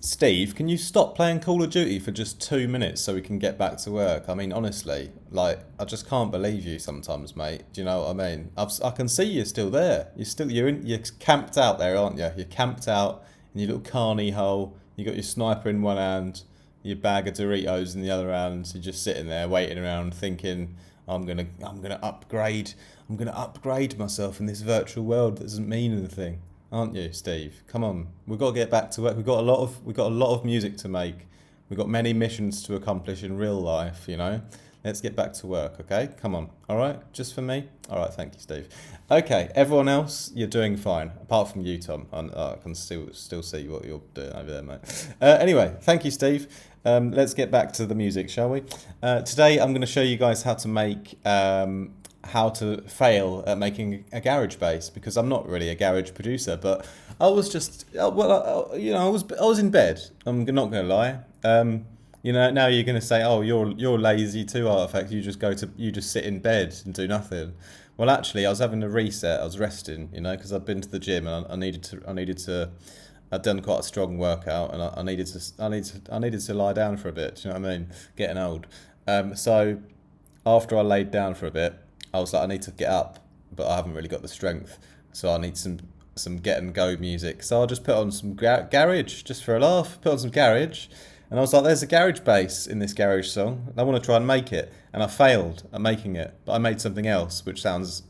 Steve, can you stop playing Call of Duty for just 2 minutes so we can get back to work? I mean, honestly, like, I just can't believe you sometimes, mate. Do you know what I mean? I can see you're still there. You're camped out there, aren't you? You're camped out in your little carny hole. You got your sniper in one hand, your bag of Doritos in the other hand. You're just sitting there waiting around, thinking, I'm gonna upgrade. I'm gonna upgrade myself in this virtual world that doesn't mean anything. Aren't you, Steve? Come on, we've got to get back to work. We've got a lot of music to make. We've got many missions to accomplish in real life. Let's get back to work. Okay, come on. All right, just for me. All right, thank you, Steve. Okay, everyone else, you're doing fine, apart from you, Tom. I can still see what you're doing over there, mate. Anyway, thank you, Steve. Let's get back to the music, shall we? Today, I'm going to show you guys how to make. How to fail at making a garage bass, because I'm not really a garage producer, but I was just I was in bed. I'm not going to lie. Now you're going to say, oh, you're lazy too, Artifact. You just sit in bed and do nothing. Well, actually, I was having a reset. I was resting, because I'd been to the gym and I needed to. I'd done quite a strong workout and I needed to lie down for a bit. Do you know what I mean? Getting old. So after I laid down for a bit, I was like, I need to get up, but I haven't really got the strength, so I need some get and go music. So I just put on some garage, just for a laugh. Put on some garage, and I was like, there's a garage bass in this garage song. I want to try and make it, and I failed at making it, but I made something else which sounds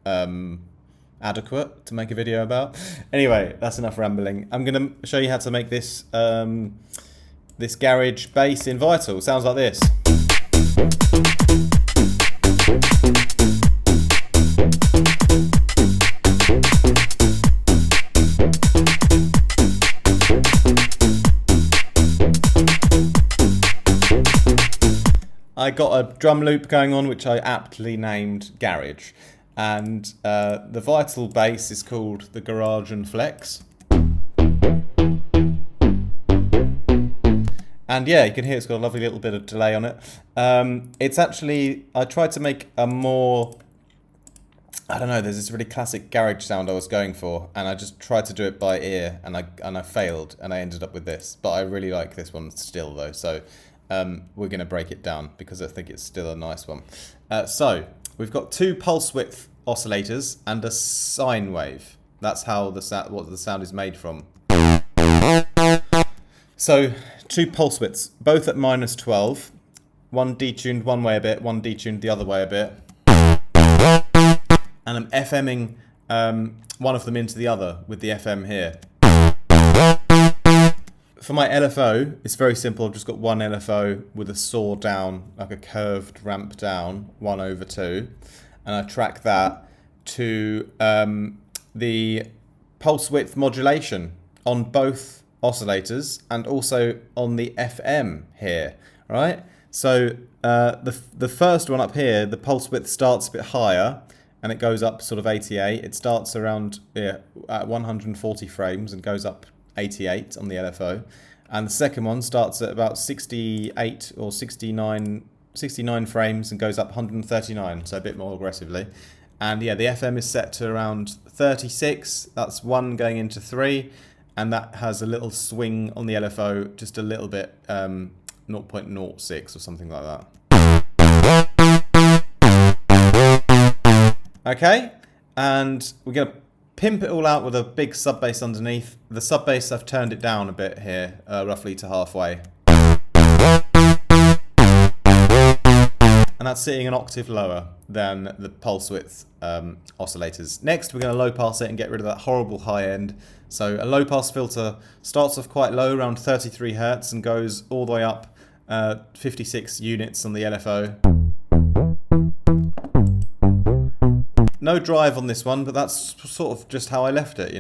adequate to make a video about. Anyway, that's enough rambling. I'm gonna show you how to make this this garage bass in Vital. Sounds like this. I got a drum loop going on, which I aptly named Garage. And the Vital bass is called the Garage and Flex. And yeah, you can hear it's got a lovely little bit of delay on it. It's actually, I tried to make a more, I don't know, there's this really classic garage sound I was going for, and I just tried to do it by ear, and I failed, and I ended up with this. But I really like this one still, though, so we're going to break it down because I think it's still a nice one. So we've got 2 pulse width oscillators and a sine wave. That's how what the sound is made from. So 2 pulse widths, both at -12. One detuned one way a bit, one detuned the other way a bit. And I'm FMing one of them into the other with the FM here. For my LFO, it's very simple. I've just got one LFO with a saw down, like a curved ramp down, 1/2. And I track that to the pulse width modulation on both oscillators and also on the FM here, right? So the first one up here, the pulse width starts a bit higher and it goes up sort of 88. It starts around at 140 frames and goes up 88 on the LFO, and the second one starts at about 68 or 69 frames and goes up 139, so a bit more aggressively. And yeah, the FM is set to around 36. That's 1 going into 3, and that has a little swing on the LFO, just a little bit, 0.06 or something like that. Okay, and we're going to pimp it all out with a big sub bass underneath. The sub bass, I've turned it down a bit here, roughly to halfway. And that's sitting an octave lower than the pulse width oscillators. Next, we're going to low pass it and get rid of that horrible high end. So a low pass filter starts off quite low, around 33 Hertz, and goes all the way up 56 units on the LFO. No drive on this one, but that's sort of just how I left it,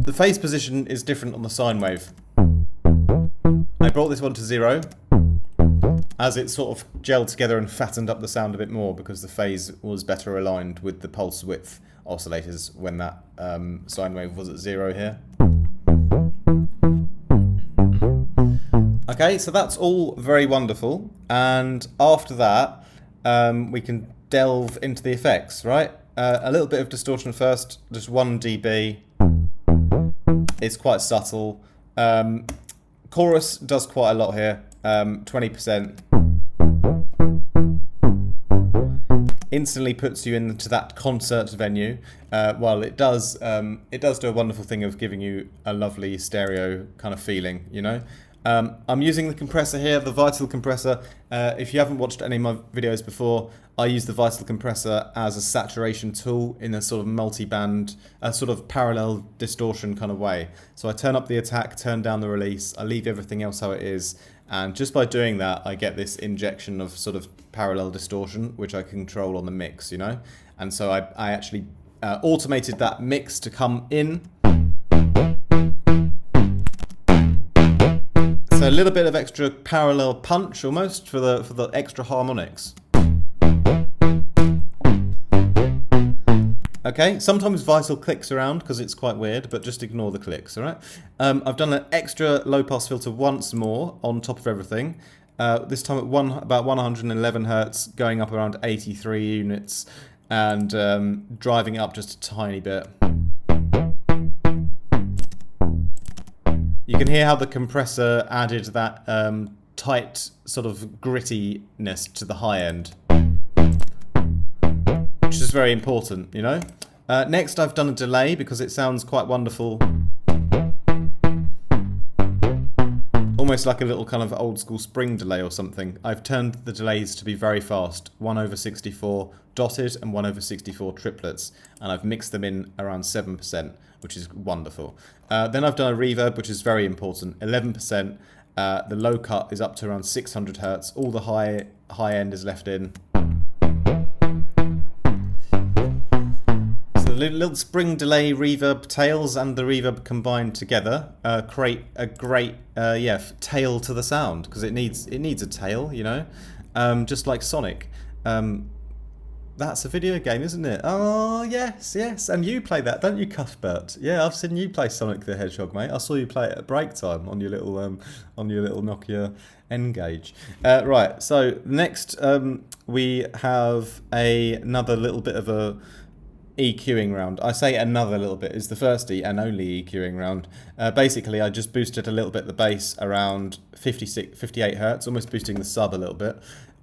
The phase position is different on the sine wave. I brought this one to 0, as it sort of gelled together and fattened up the sound a bit more because the phase was better aligned with the pulse width oscillators when that sine wave was at 0 here. Okay, so that's all very wonderful, and after that we can delve into the effects, right? A little bit of distortion first, just 1 dB. It's quite subtle. Chorus does quite a lot here. 20%. Instantly puts you into that concert venue. Well, it does do a wonderful thing of giving you a lovely stereo kind of feeling, you know. I'm using the compressor here, the Vital compressor. If you haven't watched any of my videos before, I use the Vital compressor as a saturation tool in a sort of multi-band, a sort of parallel distortion kind of way. So I turn up the attack, turn down the release, I leave everything else how it is, and just by doing that, I get this injection of sort of parallel distortion, which I control on the mix, you know? And so I actually automated that mix to come in. So a little bit of extra parallel punch almost for the extra harmonics. Okay, sometimes Vital clicks around because it's quite weird, but just ignore the clicks, alright? I've done an extra low pass filter once more on top of everything. This time at about 111 Hertz, going up around 83 units, and driving it up just a tiny bit. You can hear how the compressor added that tight sort of grittiness to the high end, which is very important, you know. Next I've done a delay because it sounds quite wonderful. Almost like a little kind of old school spring delay or something. I've turned the delays to be very fast, 1/64 dotted and 1/64 triplets, and I've mixed them in around 7%, which is wonderful. Then I've done a reverb, which is very important, 11%. The low cut is up to around 600 Hertz. All the high end is left in. So the little spring delay reverb tails and the reverb combined together create a great tail to the sound, because it needs a tail, you know, just like Sonic. That's a video game, isn't it? Oh, yes. And you play that, don't you, Cuthbert? Yeah, I've seen you play Sonic the Hedgehog, mate. I saw you play it at break time on your little Nokia N-Gage. Right, so next we have another little bit of a EQing round. I say another little bit, is the first E and only EQing round. Basically, I just boosted a little bit the bass around 58 Hertz, almost boosting the sub a little bit.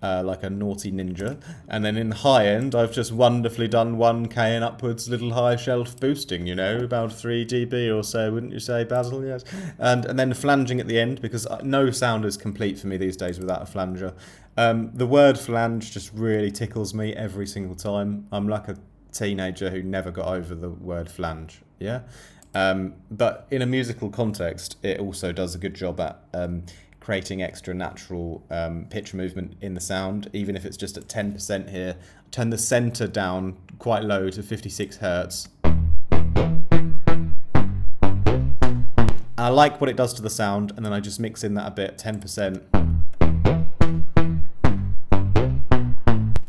Like a naughty ninja. And then in the high end, I've just wonderfully done 1K and upwards little high shelf boosting, you know, about 3 dB or so, wouldn't you say, Basil? Yes. And then flanging at the end, because no sound is complete for me these days without a flanger. The word flange just really tickles me every single time. I'm like a teenager who never got over the word flange, yeah? But in a musical context, it also does a good job at creating extra natural pitch movement in the sound, even if it's just at 10% here. Turn the center down quite low to 56 Hertz. I like what it does to the sound, and then I just mix in that a bit, 10%.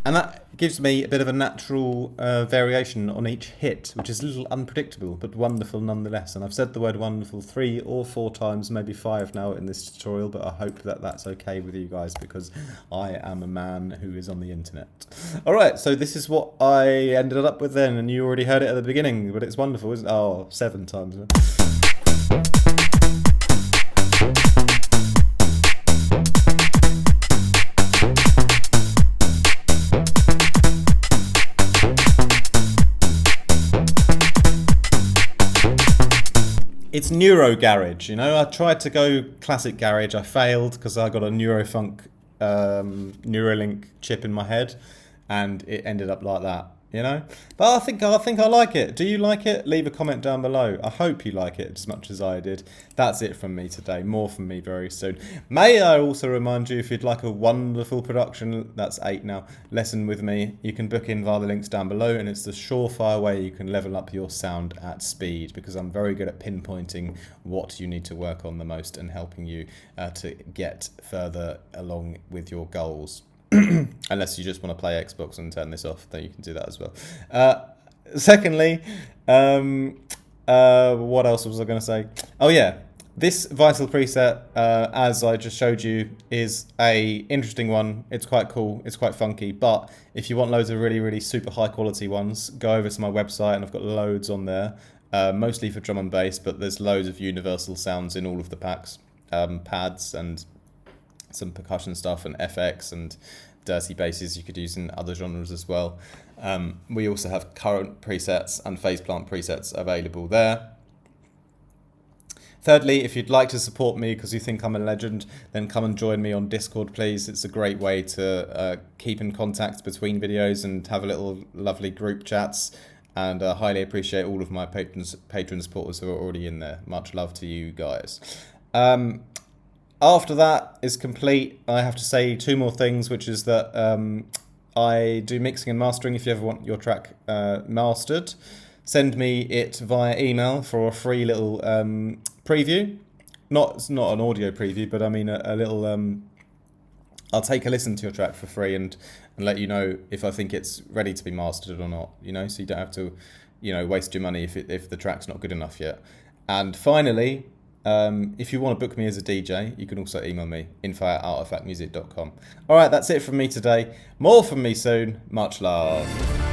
And that gives me a bit of a natural variation on each hit, which is a little unpredictable, but wonderful nonetheless. And I've said the word wonderful 3 or 4 times, maybe 5 now in this tutorial, but I hope that that's okay with you guys, because I am a man who is on the internet. Alright, so this is what I ended up with then, and you already heard it at the beginning, but it's wonderful, isn't it? Oh, 7 times. It's Neuro Garage, you know. I tried to go classic garage. I failed because I got a Neurofunk Neuralink chip in my head, and it ended up like that, you know. But I think I like it. Do you like it? Leave a comment down below. I hope you like it as much as I did. That's it from me today. More from me very soon. May I also remind you, if you'd like a wonderful production, that's 8 now, lesson with me, you can book in via the links down below, and it's the surefire way you can level up your sound at speed, because I'm very good at pinpointing what you need to work on the most and helping you to get further along with your goals. Unless you just want to play Xbox and turn this off, then you can do that as well. Secondly, what else was I going to say? Oh yeah, this Vital preset, as I just showed you, is a interesting one. It's quite cool, it's quite funky, but if you want loads of really, really super high quality ones, go over to my website and I've got loads on there. mostly for drum and bass, but there's loads of universal sounds in all of the packs. Pads and some percussion stuff and FX and dirty basses you could use in other genres as well. We also have current presets and phase plant presets available there. Thirdly, if you'd like to support me because you think I'm a legend, then come and join me on Discord, please. It's a great way to keep in contact between videos and have a little lovely group chats. And I highly appreciate all of my patron supporters who are already in there. Much love to you guys. After that is complete, I have to say two more things, which is that I do mixing and mastering. If you ever want your track mastered, send me it via email for a free little preview. It's not an audio preview, but I mean a little. I'll take a listen to your track for free and let you know if I think it's ready to be mastered or not. So you don't have to, waste your money if the track's not good enough yet. And finally, if you want to book me as a DJ, you can also email me, info@artifactmusic.com. All right, that's it from me today. More from me soon. Much love.